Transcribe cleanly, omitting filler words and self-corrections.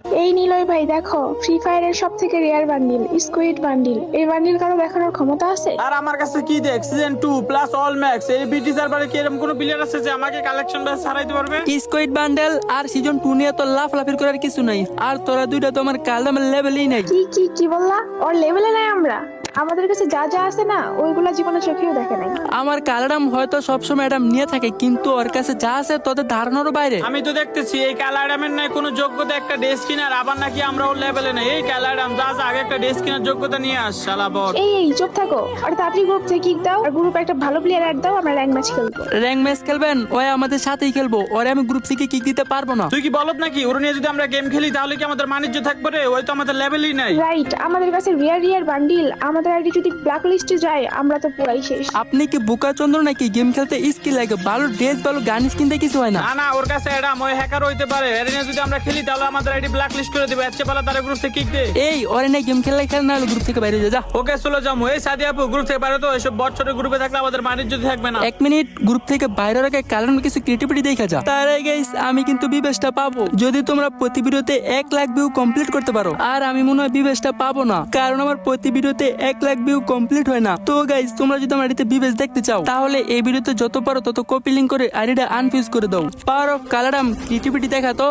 এই নিলয় ভাই দেখো, ফ্রি ফায়ারের সব থেকে রেয়ার বান্ডিল স্কুইড বান্ডিল। এই বান্ডিল কারো দেখানোর ক্ষমতা আছে? আর আমার কাছে কি দেখ সিজন 2 প্লাস অল ম্যাক্স এই বিটি সার্ভারে কি এরকম কোনো প্লেয়ার আছে যে আমাকে কালেকশন ব্যাস ছাড়াইতে পারবে? স্কোয়াড বান্ডেল আর সিজন 2 নিয়ে তো লাফালাফির করার কিছু নাই। আর তোরা দুইটা তো আমার কালামের লেভেলই নাই। কি বললা? ওর লেভেলে নাই আমরা? আমাদের কাছে যা যা আছে না ওইগুলা জীবনে চোখেও দেখে নাই। আমার কালারাম হয়তো সবসময় এটা নিয়ে থাকে, কিন্তু ওর কাছে যা আছে তোদের ধারণারও বাইরে। আমি তো দেখতেছি এই কালাডামের নাই কোনো যোগ্যতা একটা ড্রেস কিনার, আবার নাকি আমরা ওর লেভেলে নাই। এই কালাডাম যা যা আগে একটা ড্রেস কেনার যোগ্যতা নিয়ে আস শালা বট। এই চুপ থাকো, আর তাড়াতাড়ি গ্রুপ থেকে কিক দাও, আর গ্রুপে একটা ভালো প্লেয়ার অ্যাড দাও, আমরা র্যাঙ্ক ম্যাচ খেলবো। র্যাঙ্ক ম্যাচ খেলবেন? ওই আমাদের সাথেই খেলবো, ওরে আমি গ্রুপ থেকে কিক দিতে পারবো না। তুই কি বলত নাকি ওর নিয়ে যদি আমরা গেম খেলি তাহলে কি আমাদের বাণিজ্য থাকবে রে? ওই তো আমাদের লেভেলই নাই। রাইট, আমাদের কাছে রিয়ার বান্ডিল, আমাদের আইডি যদি ব্ল্যাক লিস্টে যায় আমরা তো পুরাই শেষ। আপনি কি বোকাচন্দ্র নাকি? গেম খেলতে স্কিল লাগে, ভালো ড্রেস ভালো গান কিনতে কিছু হয় না। না ওর কাছে অ্যাডাম ওই হ্যাকার হইতে পারে। এর নিয়ে যদি আমরা খেলি তাহলে আমাদের আইডি ব্ল্যাক লিস্ট করে দিবে। আচ্ছা পালা তার গ্রুপ থেকে কিক দে। এই ওরে না গেম খেললে খেল, না গ্রুপ থেকে বাইরে যা। ওকে চলে যাবো। এই সাদি আপু গ্রুপ থেকে বাইরে তো এসব বট ছোট গ্রুপে থাকলে আমাদের বাণিজ্য থাকবে না। এক মিনিট, গ্রুপ থেকে বাইরে রাখে কারণ কিছু ক্রিয়েটিভিটি দেখা যা। তার আগে গাইস আমি কিন্তু বিবেশটা পাবো যদি তোমরা প্রতি ভিডিওতে 1 লাখ ভিউ কমপ্লিট করতে পারো। আর আমি মনে হয় বিবেশটা পাবো না, কারণ আমার প্রতি ভিডিওতে 1 লাখ ভিউ কমপ্লিট হয় না। তো গাইস তোমরা যদি আমার আইডিতে বিবেশ দেখতে চাও তাহলে এই ভিডিওতে যত পারো তত কপি লিংক করে আইডিটা আনফিউজ করে দাও। পাওয়ার অফ কালারাম ক্রিয়েটিভিটি দেখা তো।